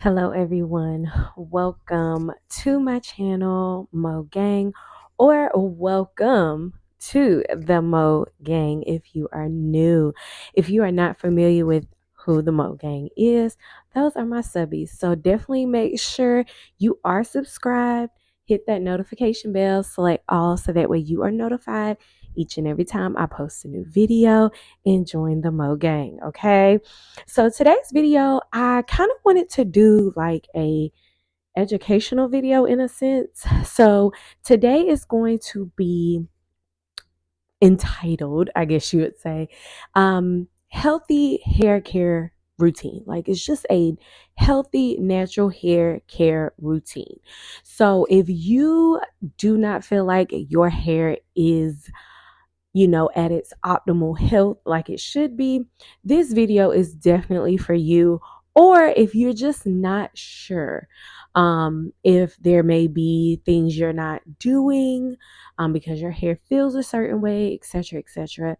Hello, everyone. Welcome to my channel, Mo Gang, or welcome to the Mo Gang if you are new. If you are not familiar with who the Mo Gang is, those are my subbies. So definitely make sure you are subscribed, hit that notification bell, select all so that way you are notified each and every time I post a new video and join the Mo Gang, okay? So today's video, I kind of wanted to do like a educational video in a sense. So today is going to be entitled, I guess you would say, healthy hair care routine. Like it's just a healthy natural hair care routine. So if you do not feel like your hair is at its optimal health like it should be, this video is definitely for you. Or if you're just not sure, if there may be things you're not doing because your hair feels a certain way, etc., etc.,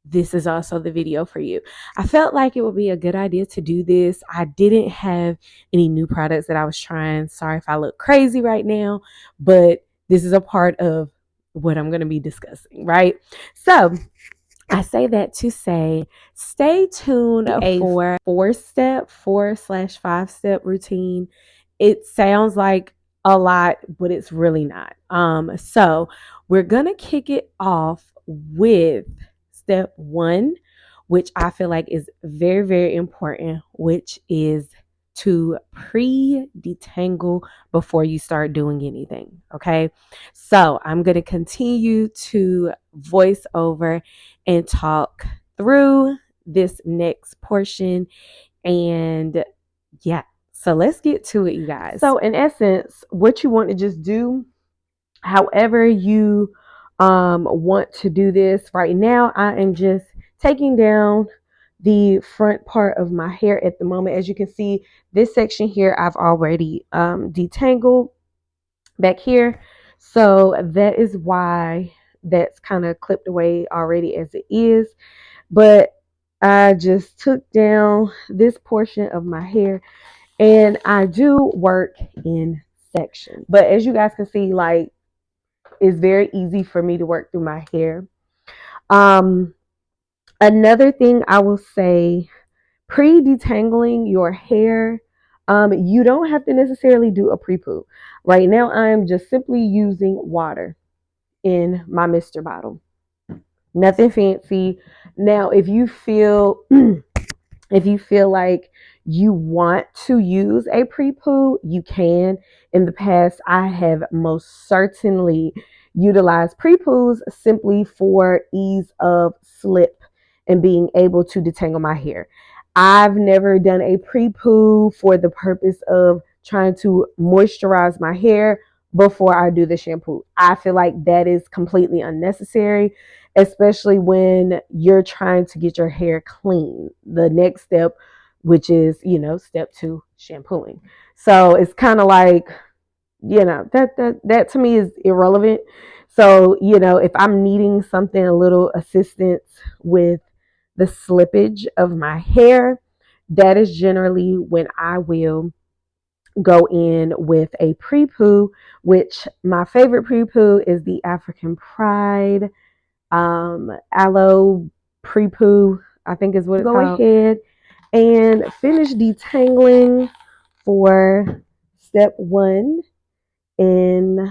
this is also the video for you. I felt like it would be a good idea to do this. I didn't have any new products that I was trying. Sorry if I look crazy right now, but this is a part of what I'm going to be discussing, right? So I say that to say, stay tuned for 4/5 step routine. It sounds like a lot, but it's really not. So we're gonna kick it off with step one, which I feel like is very, very important, which is to pre-detangle before you start doing anything. Okay. So I'm going to continue to voice over and talk through this next portion. And yeah, so let's get to it, you guys. So in essence, what you want to just do, however you want to do this right now, I am just taking down the front part of my hair at the moment. As you can see, this section here I've already detangled back here. So that is why that's kind of clipped away already as it is. But I just took down this portion of my hair, and I do work in sections. But as you guys can see, like, it's very easy for me to work through my hair. Another thing I will say, pre-detangling your hair, you don't have to necessarily do a pre-poo. Right now, I'm just simply using water in my Mr. bottle. Nothing fancy. Now, if you feel like you want to use a pre-poo, you can. In the past, I have most certainly utilized pre-poos simply for ease of slip and being able to detangle my hair. I've never done a pre-poo for the purpose of trying to moisturize my hair before I do the shampoo. I feel like that is completely unnecessary, especially when you're trying to get your hair clean. The next step, which is, step 2, shampooing. So it's kind of like, that to me is irrelevant. So, if I'm needing something, a little assistance with the slippage of my hair, that is generally when I will go in with a pre-poo, which my favorite pre-poo is the African Pride aloe pre-poo, I think is what it's called. Go ahead and finish detangling for step 1 in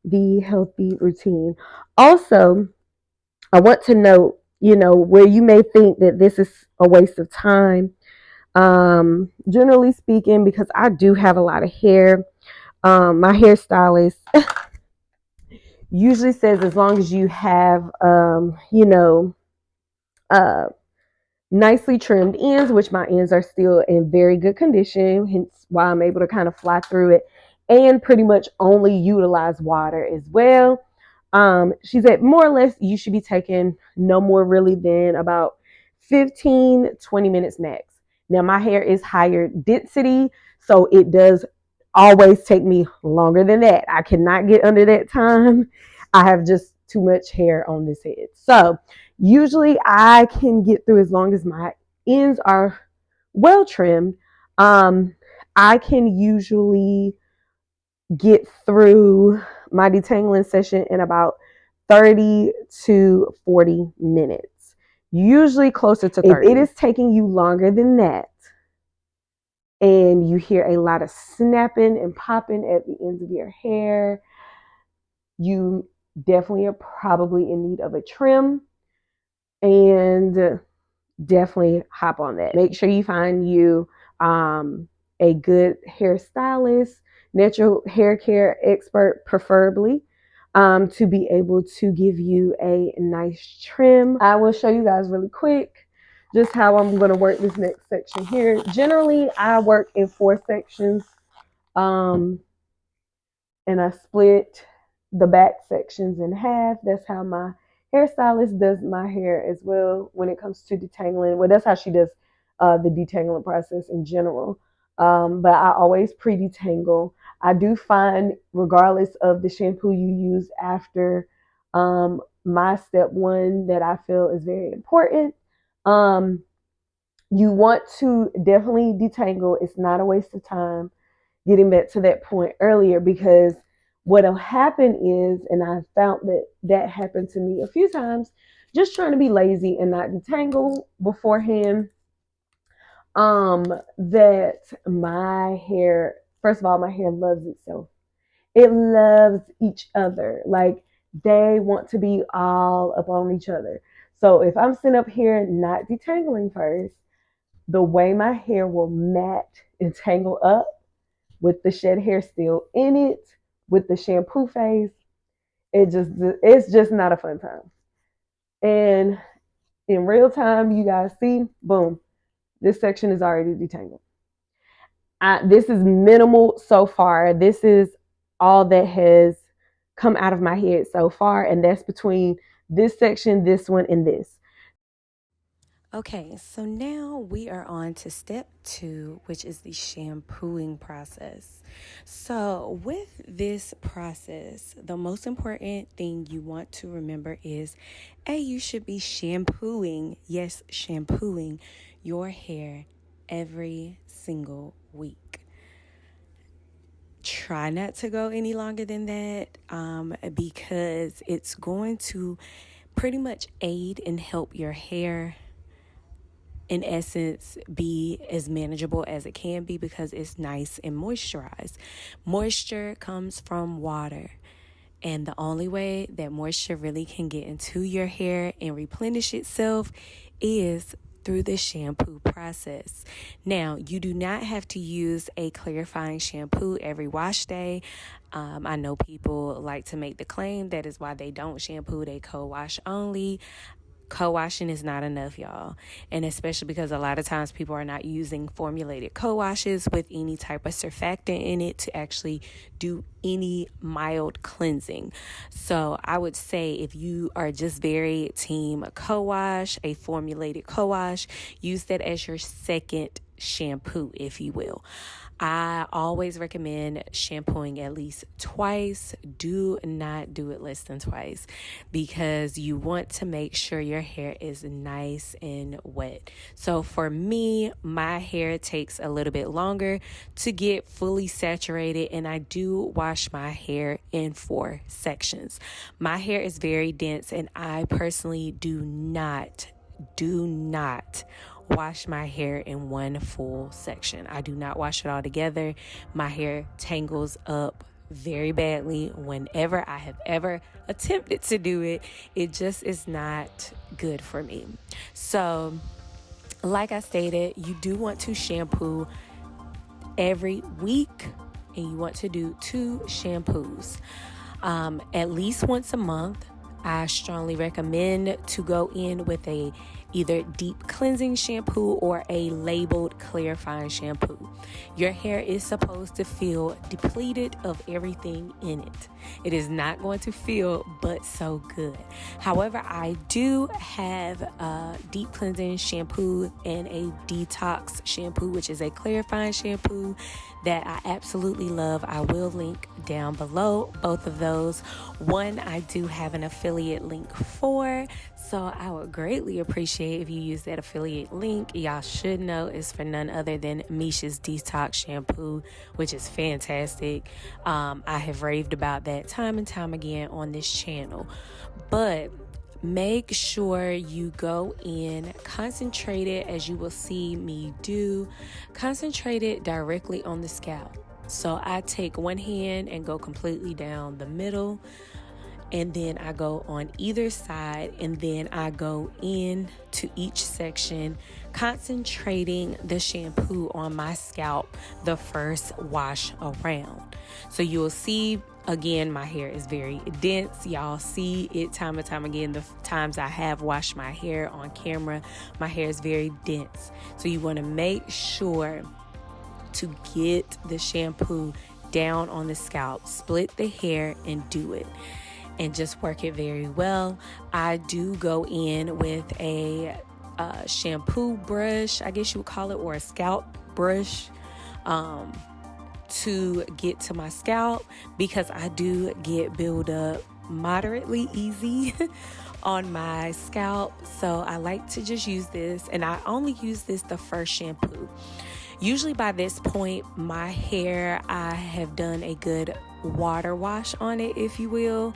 the healthy routine. Also, I want to note, where you may think that this is a waste of time, generally speaking, because I do have a lot of hair, my hairstylist usually says as long as you have, nicely trimmed ends, which my ends are still in very good condition, hence why I'm able to kind of fly through it and pretty much only utilize water as well. She said more or less you should be taking no more really than about 15-20 minutes max. Now my hair is higher density, so it does always take me longer than that. I cannot get under that time. I have just too much hair on this head. So usually I can get through as long as my ends are well trimmed. I can usually get through my detangling session in about 30 to 40 minutes, usually closer to 30. If it is taking you longer than that and you hear a lot of snapping and popping at the ends of your hair, you definitely are probably in need of a trim, and definitely hop on that. Make sure you find you a good hairstylist, natural hair care expert, preferably, to be able to give you a nice trim. I will show you guys really quick just how I'm going to work this next section here. Generally, I work in 4 sections. And I split the back sections in half. That's how my hairstylist does my hair as well when it comes to detangling. Well, that's how she does the detangling process in general. But I always pre-detangle. I do find, regardless of the shampoo you use after my step 1, that I feel is very important. You want to definitely detangle. It's not a waste of time. Getting back to that point earlier, because what'll happen is, and I found that happened to me a few times, just trying to be lazy and not detangle beforehand, that my hair, first of all, my hair loves itself. It loves each other. Like, they want to be all up on each other. So if I'm sitting up here not detangling first, the way my hair will mat and tangle up with the shed hair still in it, with the shampoo phase, it's just not a fun time. And in real time, you guys see, boom, this section is already detangled. This is minimal so far. This is all that has come out of my head so far, and that's between this section, this one, and this. Okay, so now we are on to step 2, which is the shampooing process. So, with this process, the most important thing you want to remember is you should be shampooing, yes, shampooing your hair every single week. Try not to go any longer than that because it's going to pretty much aid and help your hair, in essence, be as manageable as it can be because it's nice and moisturized. Moisture comes from water. And the only way that moisture really can get into your hair and replenish itself is through the shampoo process. Now, you do not have to use a clarifying shampoo every wash day. I know people like to make the claim that is why they don't shampoo, they co-wash only. Co-washing is not enough, y'all, and especially because a lot of times people are not using formulated co-washes with any type of surfactant in it to actually do any mild cleansing. So I would say if you are just very team co-wash, a formulated co-wash, use that as your second shampoo, if you will. I always recommend shampooing at least twice. Do not do it less than twice because you want to make sure your hair is nice and wet. So for me, my hair takes a little bit longer to get fully saturated, and I do wash my hair in 4 sections. My hair is very dense, and I personally do not wash my hair in one full section. I do not wash it all together. My hair tangles up very badly whenever I have ever attempted to do it. It just is not good for me. So, like I stated, you do want to shampoo every week, and you want to do 2 shampoos at least once a month. I strongly recommend to go in with a either deep cleansing shampoo or a labeled clarifying shampoo. Your hair is supposed to feel depleted of everything in it. It is not going to feel but so good. However, I do have a deep cleansing shampoo and a detox shampoo, which is a clarifying shampoo that I absolutely love. I will link down below both of those. One I do have an affiliate link for, so I would greatly appreciate if you use that affiliate link. Y'all should know it's for none other than Misha's Detox Shampoo, which is fantastic. I have raved about that time and time again on this channel. But make sure you go in, concentrate it, as you will see me do, concentrate it directly on the scalp. So I take one hand and go completely down the middle, and then I go on either side, and then I go in to each section, concentrating the shampoo on my scalp the first wash around. So you'll see, again, my hair is very dense. Y'all see it time and time again. The times I have washed my hair on camera, my hair is very dense. So you want to make sure to get the shampoo down on the scalp, split the hair and do it, and just work it very well. I do go in with a shampoo brush, I guess you would call it, or a scalp brush, to get to my scalp, because I do get buildup moderately easy on my scalp. So I like to just use this, and I only use this the first shampoo. Usually by this point, my hair, I have done a good water wash on it, if you will,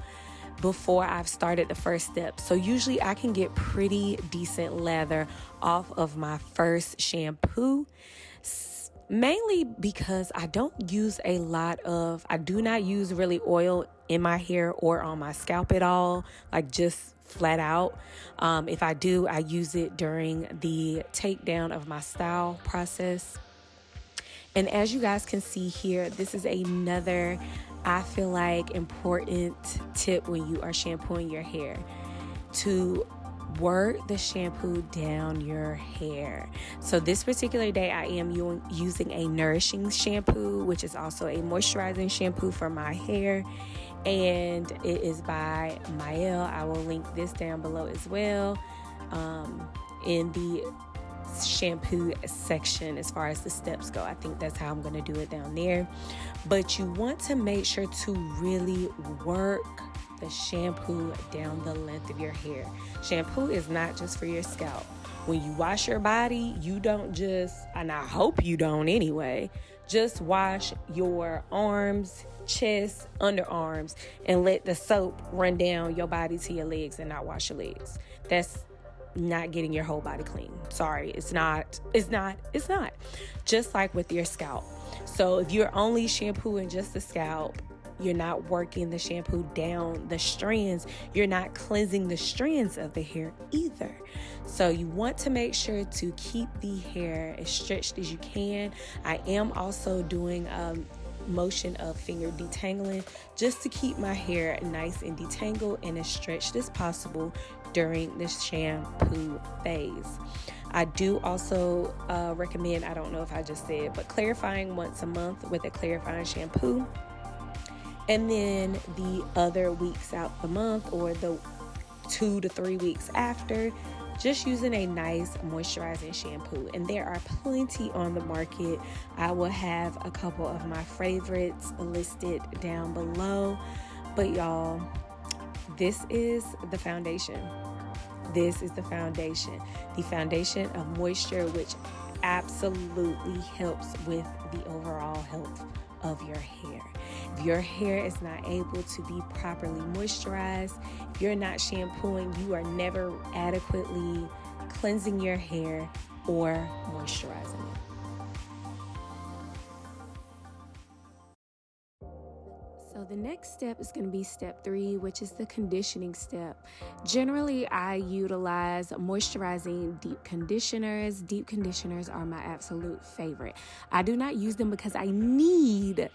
before I've started the first step. So usually I can get pretty decent lather off of my first shampoo, mainly because I don't use I do not use really oil in my hair or on my scalp at all, like just flat out. If I do, I use it during the takedown of my style process. And as you guys can see here, this is another, I feel like, important tip when you are shampooing your hair: to work the shampoo down your hair. So this particular day, I am using a nourishing shampoo, which is also a moisturizing shampoo for my hair. And it is by Mael. I will link this down below as well, in the shampoo section. As far as the steps go, I think that's how I'm going to do it down there. But you want to make sure to really work the shampoo down the length of your hair. Shampoo is not just for your scalp. When you wash your body, you don't just, and I hope you don't anyway, just wash your arms, chest, underarms, and let the soap run down your body to your legs and not wash your legs. That's not getting your whole body clean. Sorry, it's not. Just like with your scalp. So if you're only shampooing just the scalp, you're not working the shampoo down the strands. You're not cleansing the strands of the hair either. So you want to make sure to keep the hair as stretched as you can. I am also doing motion of finger detangling, just to keep my hair nice and detangled and as stretched as possible during the shampoo phase. I do also recommend, I don't know if I just said, but clarifying once a month with a clarifying shampoo. And then the other weeks out the month, or the 2 to 3 weeks after, just using a nice moisturizing shampoo. And there are plenty on the market. I will have a couple of my favorites listed down below. But y'all, this is the foundation. This is the foundation. The foundation of moisture, which absolutely helps with the overall health of your hair. If your hair is not able to be properly moisturized, if you're not shampooing, you are never adequately cleansing your hair or moisturizing it. So the next step is going to be step 3, which is the conditioning step. Generally, I utilize moisturizing deep conditioners. Deep conditioners are my absolute favorite. I do not use them because I need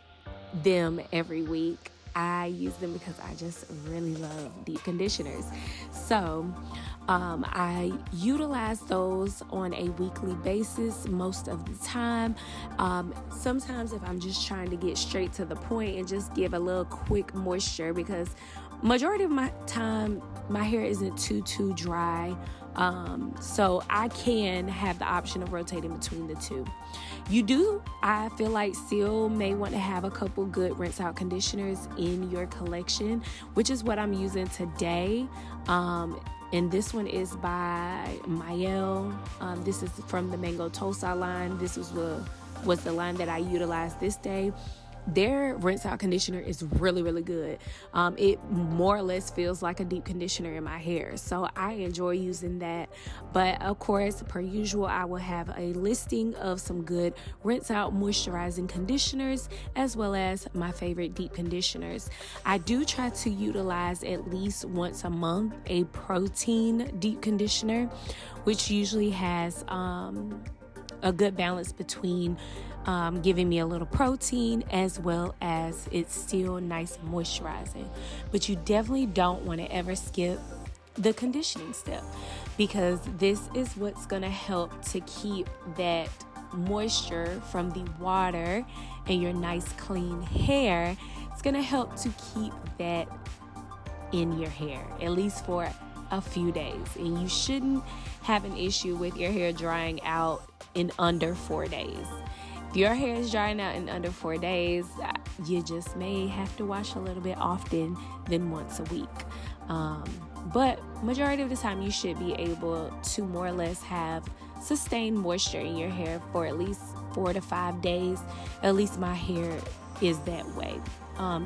them every week. I use them because I just really love deep conditioners. So I utilize those on a weekly basis most of the time. Sometimes if I'm just trying to get straight to the point and just give a little quick moisture, because majority of my time my hair isn't too dry So I can have the option of rotating between the two. You do, I feel like, still may want to have a couple good rinse out conditioners in your collection, which is what I'm using today. And this one is by Mael. This is from the Mango Tosa line. This was the line that I utilized this day. Their rinse out conditioner is really, really good. It more or less feels like a deep conditioner in my hair, so I enjoy using that. But of course, per usual, I will have a listing of some good rinse out moisturizing conditioners as well as my favorite deep conditioners. I do try to utilize at least once a month a protein deep conditioner, which usually has a good balance between giving me a little protein as well as it's still nice and moisturizing. But you definitely don't want to ever skip the conditioning step, because this is what's going to help to keep that moisture from the water and your nice clean hair. It's going to help to keep that in your hair, at least for a few days. And you shouldn't have an issue with your hair drying out in under 4 days. If your hair is drying out in under 4 days, you just may have to wash a little bit often than once a week. But majority of the time, you should be able to more or less have sustained moisture in your hair for at least 4 to 5 days. At least my hair is that way.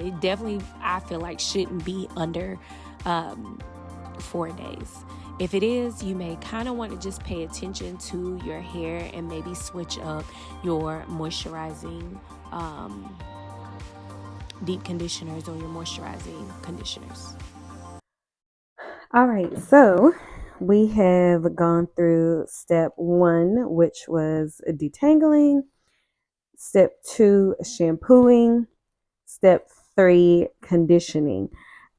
It definitely, I feel like, shouldn't be under 4 days. If it is, you may kind of want to just pay attention to your hair and maybe switch up your moisturizing deep conditioners or your moisturizing conditioners. All right, so we have gone through step one, which was detangling, step two, shampooing, step three, conditioning.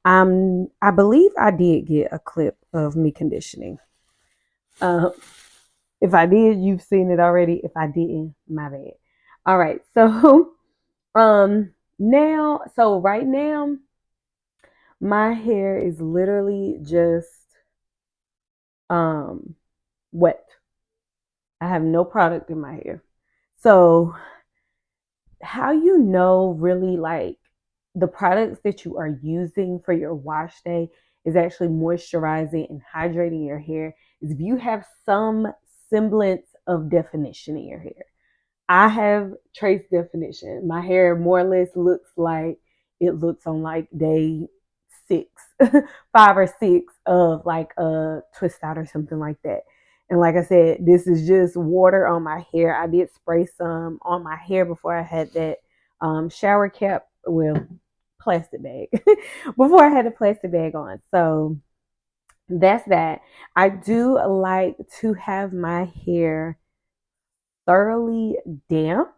I believe I did get a clip of me conditioning. Uh, if I did, you've seen it already. If I didn't, my bad. All right, so right now, my hair is literally just um wet. I have no product in my hair. So, how you know really like the products that you are using for your wash day is actually moisturizing and hydrating your hair is if you have some semblance of definition in your hair. I have trace definition. My hair more or less looks like it looks on like day six, 5 or 6 of like a twist out or something like that. And like I said, this is just water on my hair. I did spray some on my hair before I had that shower cap, well, plastic bag, before I had the plastic bag on. So that's that. I do like to have my hair thoroughly damp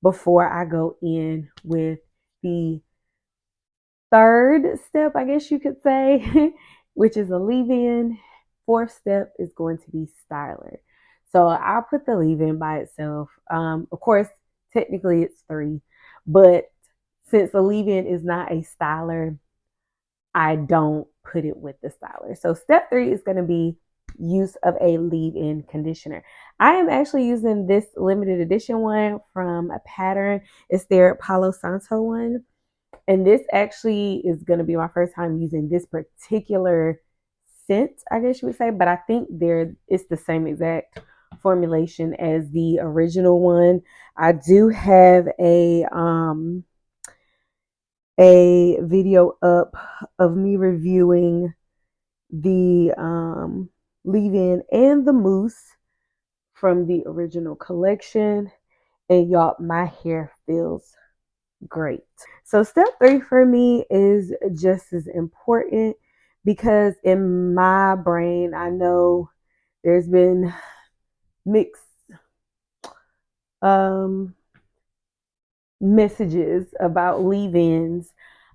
before I go in with the third step, I guess you could say, which is a leave in. Fourth step is going to be styler. So I'll put the leave in by itself. Of course, technically it's three, but since the leave in is not a styler, I don't put it with the styler. So step three is going to be use of a leave-in conditioner. I am actually using this limited edition one from a pattern. It's their Palo Santo one. And this actually is going to be my first time using this particular scent, I guess you would say. But I think it's the same exact formulation as the original one. I do have a video up of me reviewing the leave-in and the mousse from the original collection. And y'all, my hair feels great. So step three for me is just as important because in my brain, I know there's been mixed um, messages about leave-ins.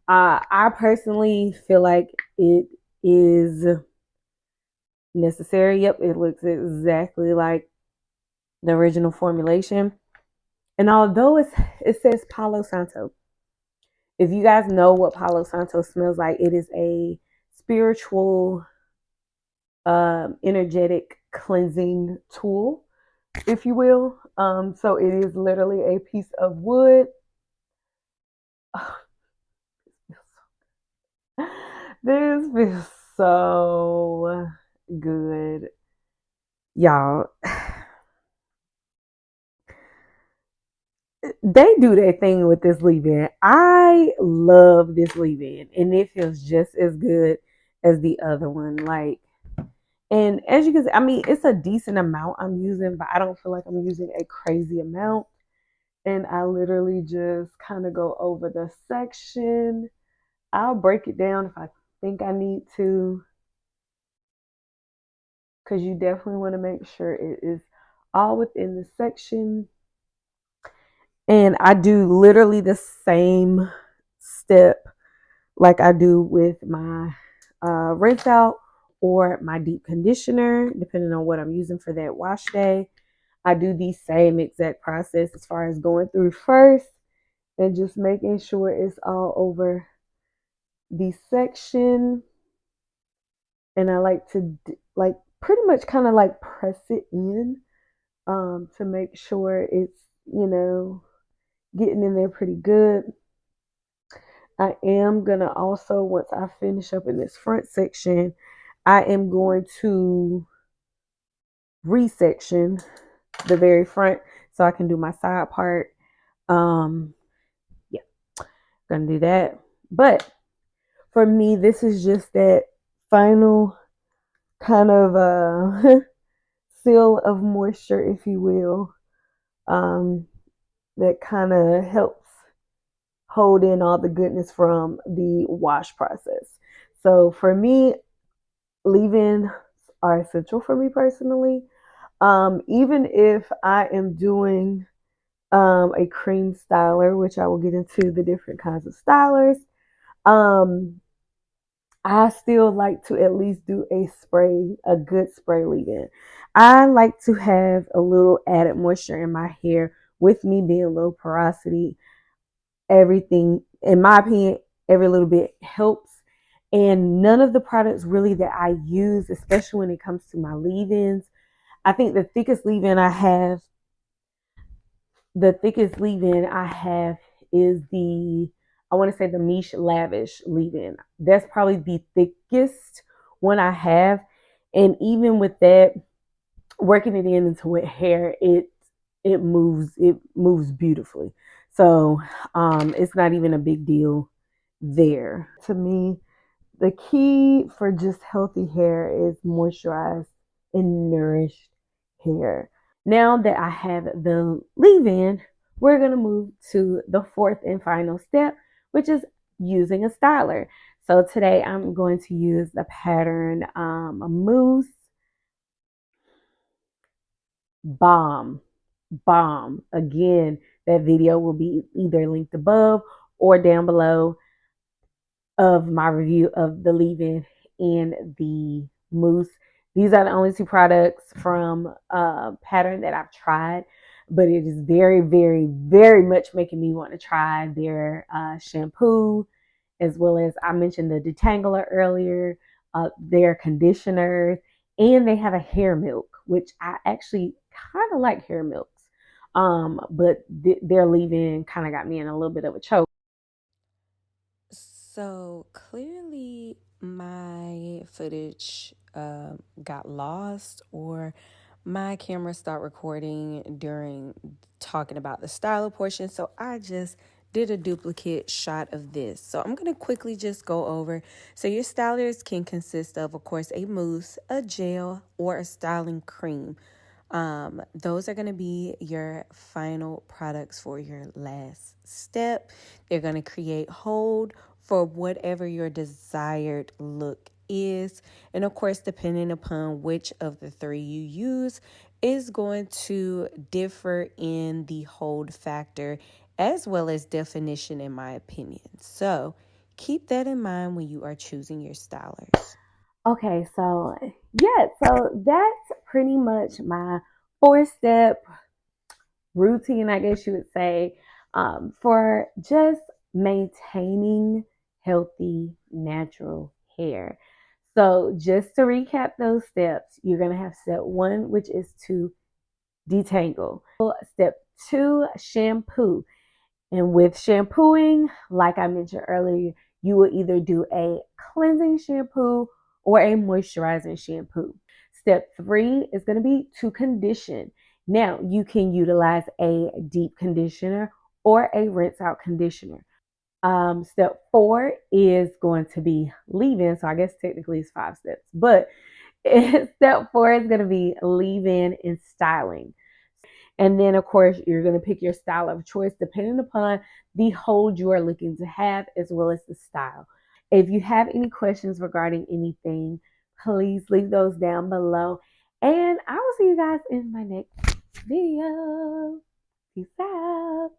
I personally feel like it is necessary. Yep, it looks exactly like the original formulation. And although it says Palo Santo, if you guys know what Palo Santo smells like, it is a spiritual energetic cleansing tool, if you will. So it is literally a piece of wood. This feels so good, y'all. They do their thing with this leave-in. I love this leave-in, and it feels just as good as the other one. Like, and as you can see, I mean, it's a decent amount I'm using, but I don't feel like I'm using a crazy amount. And I literally just kind of go over the section. I'll break it down if I think I need to, because you definitely want to make sure it is all within the section. And I do literally the same step like I do with my rinse out or my deep conditioner, depending on what I'm using for that wash day. I do the same exact process as far as going through first and just making sure it's all over the section. And I like to like pretty much kind of like press it in to make sure it's, getting in there pretty good. I am gonna also, once I finish up in this front section, I am going to resection the very front so I can do my side part. Um, yeah, gonna do that. But for me, this is just that final kind of seal of moisture, if you will, that kind of helps hold in all the goodness from the wash process. So for me, leave-ins are essential for me personally. Even if I am doing a cream styler, which I will get into the different kinds of stylers, um, I still like to at least do a good spray leave-in. I like to have a little added moisture in my hair with me being low porosity. Everything, in my opinion, every little bit helps. And none of the products really that I use, especially when it comes to my leave-ins, I think the thickest leave-in I have is I want to say the Miche Lavish leave-in. That's probably the thickest one I have. And even with that, working it into wet hair, it moves beautifully. So it's not even a big deal there. To me, the key for just healthy hair is moisturized and nourished hair. Now that I have the leave-in, we're going to move to the fourth and final step, which is using a styler. So today I'm going to use the pattern Mousse Bomb. Bomb. Again, that video will be either linked above or down below of my review of the leave-in and the mousse. These are the only two products from Pattern that I've tried, but it is very, very, very much making me want to try their shampoo, as well as I mentioned the detangler earlier, their conditioners, and they have a hair milk, which I actually kind of like hair milks. But their leave-in kind of got me in a little bit of a choke. So clearly, my footage got lost, or my camera stopped recording during talking about the styler portion. So I just did a duplicate shot of this. So I'm going to quickly just go over. So your stylers can consist of course, a mousse, a gel, or a styling cream. Those are going to be your final products for your last step. They're going to create hold for whatever your desired look is. And of course, depending upon which of the three you use, is going to differ in the hold factor as well as definition, in my opinion. So keep that in mind when you are choosing your stylers. Okay, so yeah, so that's pretty much my 4 step routine, I guess you would say, for just maintaining healthy, natural hair. So, just to recap those steps, you're going to have step one, which is to detangle. Step two, shampoo. And with shampooing, like I mentioned earlier, you will either do a cleansing shampoo or a moisturizing shampoo. Step three is going to be to condition. Now, you can utilize a deep conditioner or a rinse out conditioner. Step four is going to be leave-in. So I guess technically it's five steps, but step four is going to be leave-in and styling. And then, of course, you're going to pick your style of choice depending upon the hold you are looking to have as well as the style. If you have any questions regarding anything, please leave those down below. And I will see you guys in my next video. Peace out.